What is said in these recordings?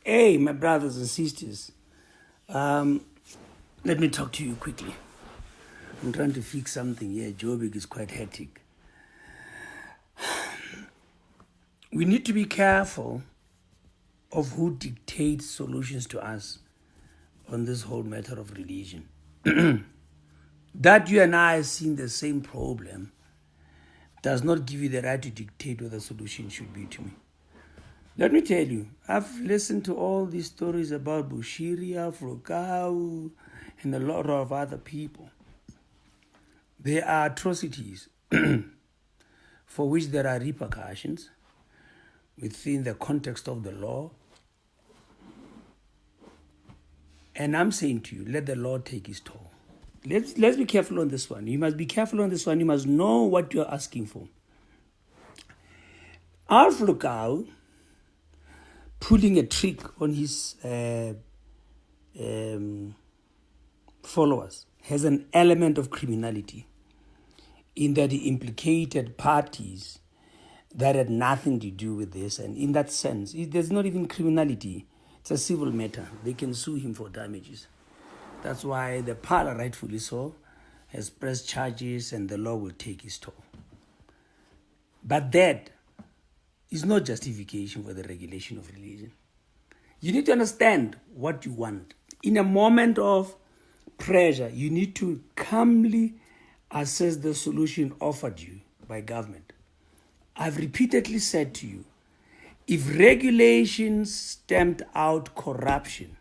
Hey, my brothers and sisters. Let me talk to you quickly. I'm trying to fix something here. Joburg is quite hectic. We need to be careful of who dictates solutions to us on this whole matter of religion. That you and I are seeing the same problem does not give you the right to dictate what the solution should be to me. Let me tell you, I've listened to all these stories about Bushiri, Afrokau, and a lot of other people. There are atrocities for which there are repercussions within the context of the law. And I'm saying to you, let the law take its toll. Let's be careful on this one. You must be careful on this one. You must know what you're asking for. Afrokau pulling a trick on his followers has an element of criminality in that he implicated parties that had nothing to do with this. And in that sense, there's not even criminality. It's a civil matter. They can sue him for damages. That's why the parlor, rightfully so, has pressed charges and the law will take its toll. But that is not justification for the regulation of religion. You need to understand what you want. In a moment of pressure, you need to calmly assess the solution offered you by government. I've repeatedly said to you, if regulations stamped out corruption,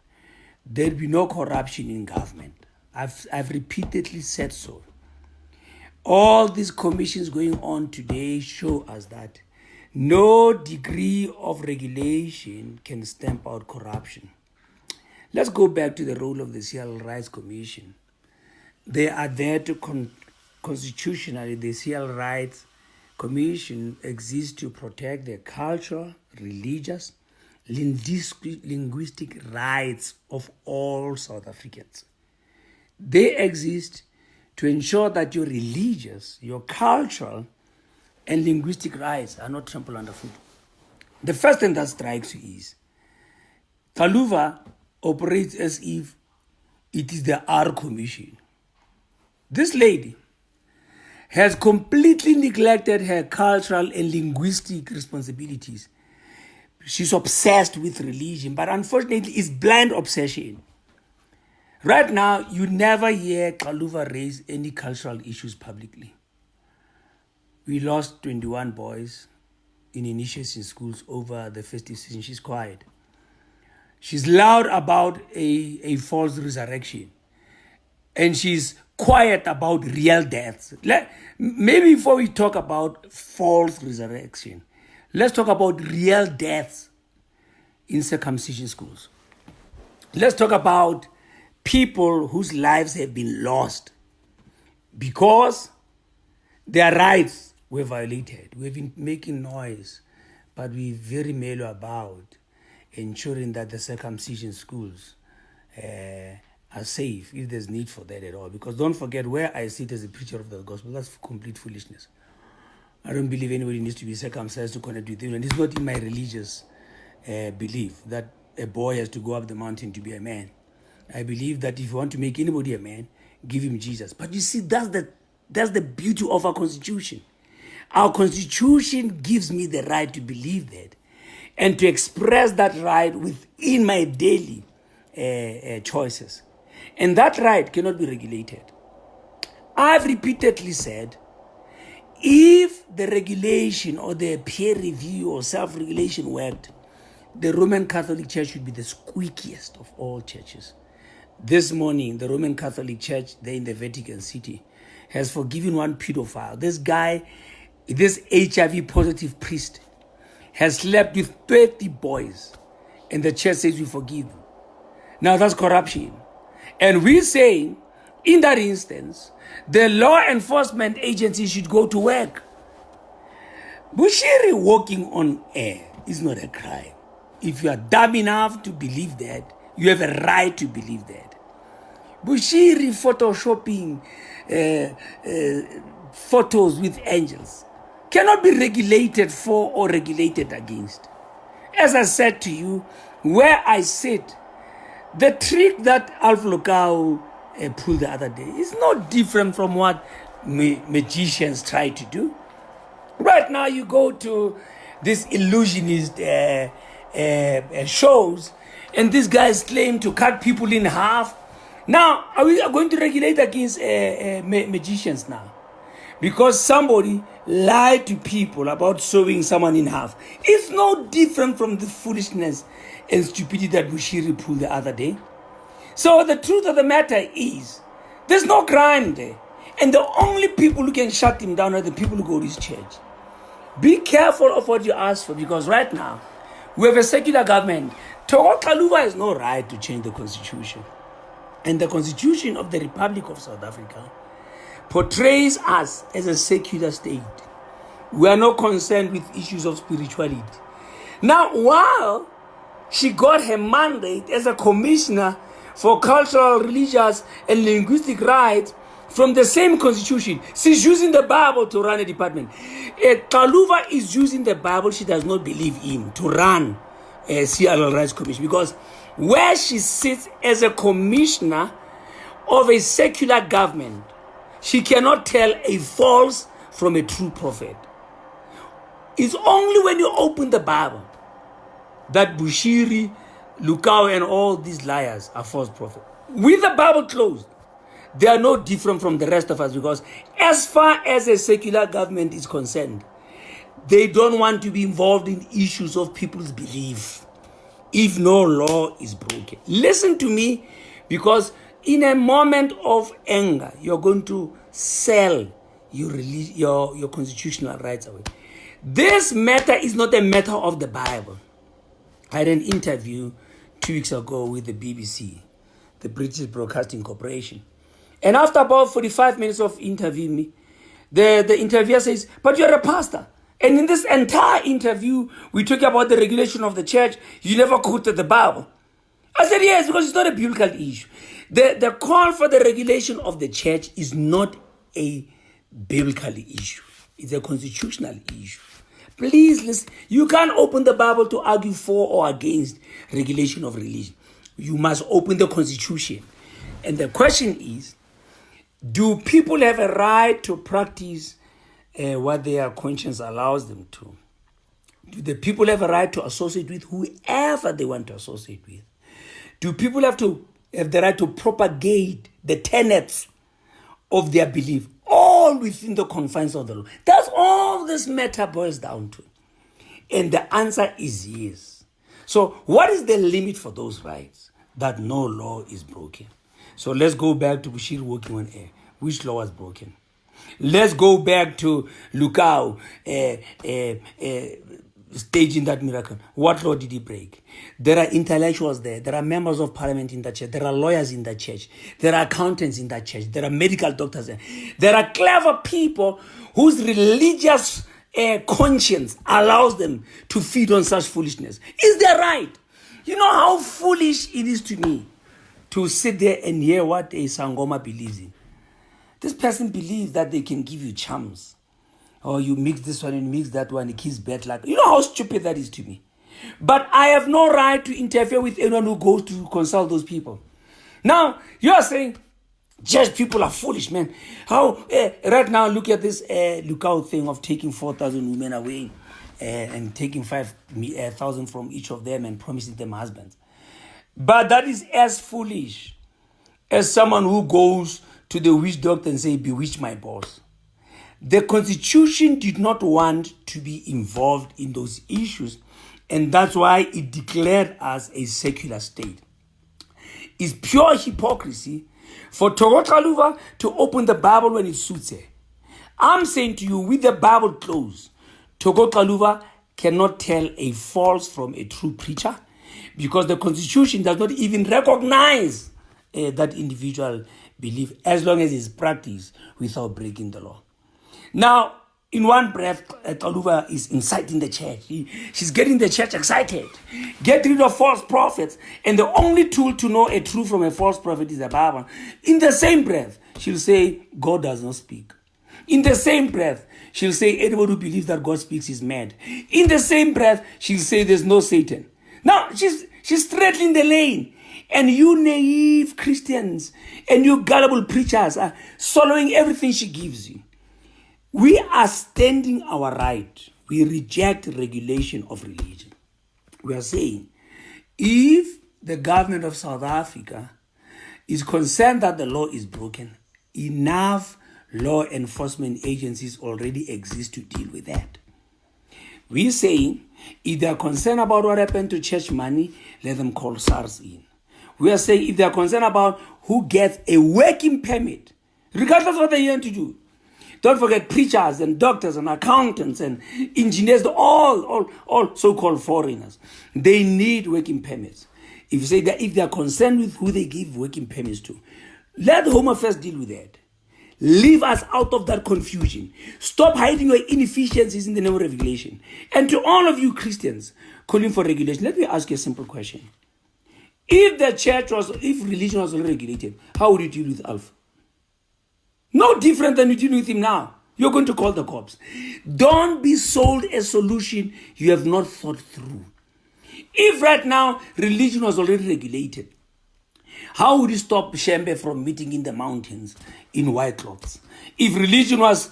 there'll be no corruption in government. I've repeatedly said so. All these commissions going on today show us that no degree of regulation can stamp out corruption. Let's go back to the role of the CRL Rights Commission. They are there to constitutionally, the CRL Rights Commission exists to protect the cultural, religious, linguistic rights of all South Africans. They exist to ensure that your religious, your cultural, and linguistic rights are not trampled underfoot. The first thing that strikes you is XALUVA operates as if it is the R Commission. This lady has completely neglected her cultural and linguistic responsibilities. She's obsessed with religion, but unfortunately it's blind obsession. Right now, you never hear XALUVA raise any cultural issues publicly. We lost 21 boys in initiation schools over the festive season. She's quiet. She's loud about a false resurrection. And she's quiet about real deaths. Maybe before we talk about false resurrection, let's talk about real deaths in circumcision schools. Let's talk about people whose lives have been lost because their rights were violated. We've been making noise, but we're very mellow about ensuring that the circumcision schools are safe if there's need for that at all. Because don't forget, where I sit as a preacher of the gospel, that's complete foolishness. I don't believe anybody needs to be circumcised to connect with him. And it's not in my religious belief that a boy has to go up the mountain to be a man. I believe that if you want to make anybody a man, give him Jesus. But you see, that's the beauty of our Constitution. Our Constitution gives me the right to believe that and to express that right within my daily choices. And that right cannot be regulated. I've repeatedly said, if the regulation or the peer review or self-regulation worked, the Roman Catholic Church should be the squeakiest of all churches. This morning, the Roman Catholic Church there in the Vatican City has forgiven one pedophile. This guy, this HIV positive priest, has slept with 30 boys, and the church says we forgive them. Now that's corruption. And we're saying, in that instance, the law enforcement agency should go to work. Bushiri walking on air is not a crime. If you are dumb enough to believe that, you have a right to believe that. Bushiri photoshopping photos with angels cannot be regulated for or regulated against. As I said to you, where I sit, the trick that Alpha Lukau pulled the other day is not different from what magicians try to do. Right now, you go to these illusionist shows, and these guys claim to cut people in half. Now, are we going to regulate against magicians now? Because somebody lied to people about sewing someone in half. It's no different from the foolishness and stupidity that Bushiri pulled the other day. So the truth of the matter is, there's no crime there. And the only people who can shut him down are the people who go to his church. Be careful of what you ask for, because right now, we have a secular government. XALUVA has no right to change the constitution. And the constitution of the Republic of South Africa portrays us as a secular state. We are not concerned with issues of spirituality. Now, while she got her mandate as a commissioner for cultural, religious, and linguistic rights from the same constitution, she's using the Bible to run a department. XALUVA is using the Bible she does not believe in to run a CRL Rights Commission, because where she sits as a commissioner of a secular government, she cannot tell a false from a true prophet. It's only when you open the Bible that Bushiri, Lukau, and all these liars are false prophets. With the Bible closed, they are no different from the rest of us, because as far as a secular government is concerned, they don't want to be involved in issues of people's belief if no law is broken. Listen to me, because in a moment of anger, you're going to sell your constitutional rights away. This matter is not a matter of the Bible. I had an interview 2 weeks ago with the BBC, the British Broadcasting Corporation. And after about 45 minutes of interviewing me, the interviewer says, "But you're a pastor. And in this entire interview, we talk about the regulation of the church. You never quoted the Bible." I said, yes, because it's not a biblical issue. The call for the regulation of the church is not a biblical issue. It's a constitutional issue. Please listen. You can't open the Bible to argue for or against regulation of religion. You must open the Constitution. And the question is, do people have a right to practice what their conscience allows them to? Do the people have a right to associate with whoever they want to associate with? Do people have the right to propagate the tenets of their belief, all within the confines of the law? That's all this matter boils down to. And the answer is yes. So what is the limit for those rights? That no law is broken. So let's go back to Bushiri walking on air. Which law was broken? Let's go back to Lukau staging that miracle. What law did he break? There are intellectuals there. There are members of parliament in that church. There are lawyers in that church. There are accountants in that church. There are medical doctors there. There are clever people whose religious conscience allows them to feed on such foolishness. Is that right? You know how foolish it is to me to sit there and hear what a Sangoma believes in. This person believes that they can give you charms. Or you mix this one and mix that one, it gives bad luck. You know how stupid that is to me. But I have no right to interfere with anyone who goes to consult those people. Now, you are saying, just people are foolish, man. How, right now, look at this Lukau thing of taking 4,000 women away and taking 5,000 from each of them and promising them husbands. But that is as foolish as someone who goes to the witch doctor and say, bewitch my boss. The Constitution did not want to be involved in those issues, and that's why it declared us a secular state. It's pure hypocrisy for XALUVA to open the Bible when it suits her. I'm saying to you, with the Bible closed, XALUVA cannot tell a false from a true preacher, because the Constitution does not even recognize that individual belief as long as it's practiced without breaking the law. Now, in one breath, XALUVA is inciting the church. She's getting the church excited. Get rid of false prophets. And the only tool to know a true from a false prophet is the Bible. In the same breath, she'll say, God does not speak. In the same breath, she'll say, anybody who believes that God speaks is mad. In the same breath, she'll say, there's no Satan. Now, she's straddling the lane. And you naive Christians and you gullible preachers are swallowing everything she gives you. We are standing our right. We reject regulation of religion. We are saying, if the government of South Africa is concerned that the law is broken, enough law enforcement agencies already exist to deal with that. We're saying, if they are concerned about what happened to church money, let them call SARS in. We are saying, if they are concerned about who gets a working permit, regardless of what they're here to do, don't forget preachers and doctors and accountants and engineers, all so-called foreigners. They need working permits. If you say that if they are concerned with who they give working permits to, let the Home Affairs deal with that. Leave us out of that confusion. Stop hiding your inefficiencies in the name of regulation. And to all of you Christians calling for regulation, let me ask you a simple question. If religion was already regulated, how would you deal with Alpha? No different than you deal with him now. You're going to call the cops. Don't be sold a solution you have not thought through. If right now religion was already regulated, how would you stop Shembe from meeting in the mountains in white clothes? If religion was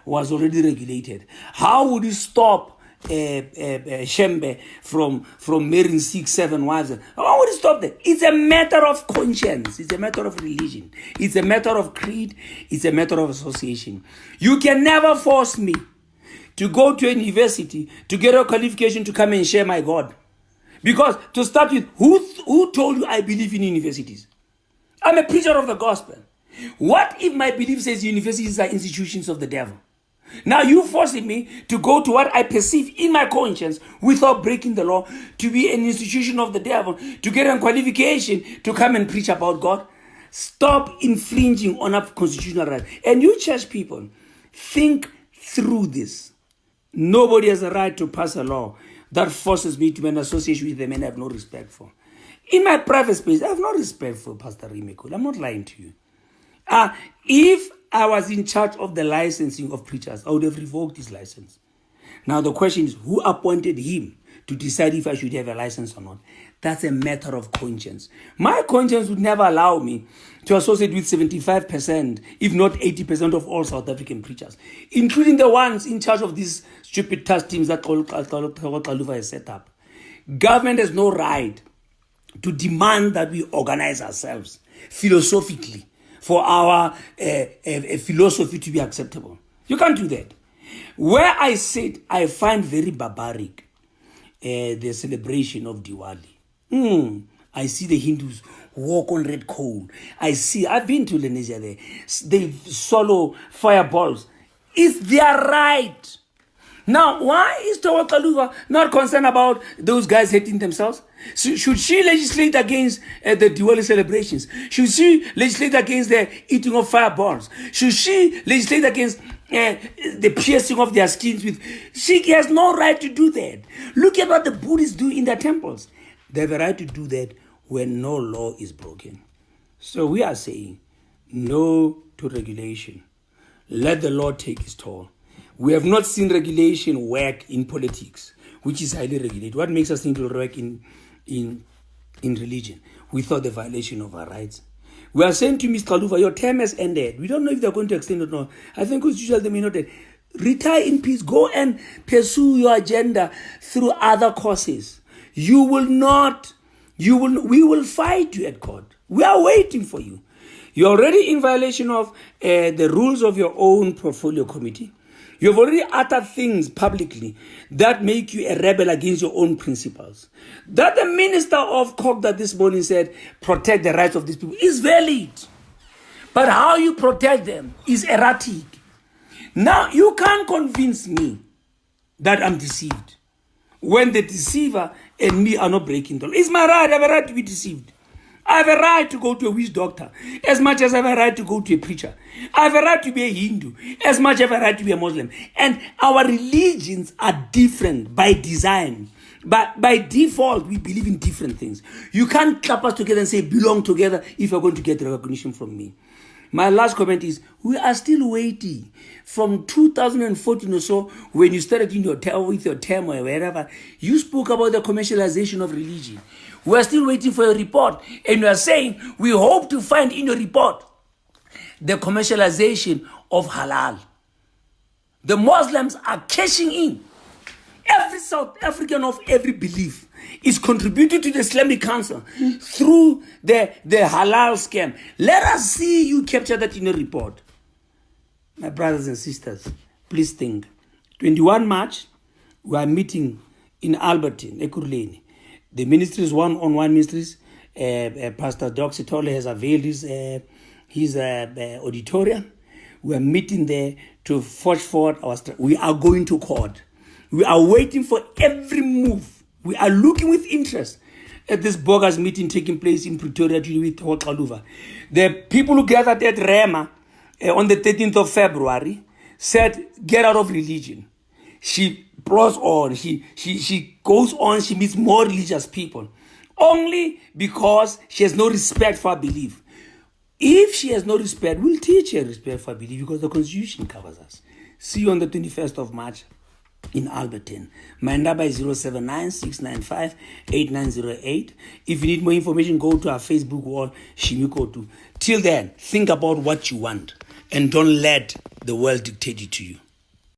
already regulated, how would you stop Shembe from marrying 6, 7 wives? How would you stop that? It's a matter of conscience. It's a matter of religion. It's a matter of creed. It's a matter of association. You can never force me to go to a university to get a qualification to come and share my God. Because to start with, who told you I believe in universities? I'm a preacher of the gospel. What if my belief says universities are institutions of the devil? Now you forcing me to go to what I perceive in my conscience without breaking the law to be an institution of the devil, to get a qualification to come and preach about God. Stop infringing on our constitutional rights. And you church people, think through this. Nobody has a right to pass a law that forces me to be in association with them and I have no respect for. In my private space, I have no respect for Pastor Rimekul. I'm not lying to you. If I was in charge of the licensing of preachers, I would have revoked his license. Now the question is, who appointed him to decide if I should have a license or not? That's a matter of conscience. My conscience would never allow me to associate with 75%, if not 80% of all South African preachers, including the ones in charge of these stupid task teams that XALUVA has set up. Government has no right to demand that we organize ourselves philosophically for our philosophy to be acceptable. You can't do that. Where I sit, I find very barbaric the celebration of Diwali. I see the Hindus walk on red coal. I've been to Lenasia there. They swallow fireballs. It's their right. Now, why is XALUVA not concerned about those guys hating themselves? Should she legislate against the Diwali celebrations? Should she legislate against the eating of fireballs? Should she legislate against the piercing of their skins with? She has no right to do that. Look at what the Buddhists do in their temples. They have a right to do that when no law is broken. So we are saying no to regulation. Let the law take its toll. We have not seen regulation work in politics, which is highly regulated. What makes us think it will work in religion without the violation of our rights? We are saying to Ms. XALUVA, your term has ended. We don't know if they're going to extend it or not. I think it's usual they may not. Retire in peace. Go and pursue your agenda through other causes. We will fight you at court. We are waiting for you. You're already in violation of the rules of your own portfolio committee. You've already uttered things publicly that make you a rebel against your own principles. That the minister of Kokda this morning said, protect the rights of these people, is valid. But how you protect them is erratic. Now, you can't convince me that I'm deceived when the deceiver and me are not breaking the law. It's my right. I have a right to be deceived. I have a right to go to a witch doctor as much as I have a right to go to a preacher. I have a right to be a Hindu as much as I have a right to be a Muslim. And our religions are different by design. But by default, we believe in different things. You can't clap us together and say belong together if you're going to get recognition from me. My last comment is, we are still waiting. From 2014 or so, when you started in with your term or wherever, you spoke about the commercialization of religion. We are still waiting for your report. And you are saying, we hope to find in your report the commercialization of halal. The Muslims are cashing in. Every South African of every belief is contributing to the Islamic Council through the halal scam. Let us see you capture that in a report. My brothers and sisters, please think. 21 March, we are meeting in Alberton, Ekurhuleni. The ministries, one-on-one ministries, Pastor Doc Sithole has availed his auditorium. We are meeting there to forge forward our strategy. We are going to court. We are waiting for every move. We are looking with interest at this bogus meeting taking place in Pretoria with XALUVA. The people who gathered at Rema on the 13th of February said, get out of religion. She plods on. She goes on. She meets more religious people only because she has no respect for her belief. If she has no respect, we'll teach her respect for her belief because the Constitution covers us. See you on the 21st of March. In Alberton. My number is 079-695-8908. If you need more information, go to our Facebook wall, Shimiko. Till then, think about what you want and don't let the world dictate it to you.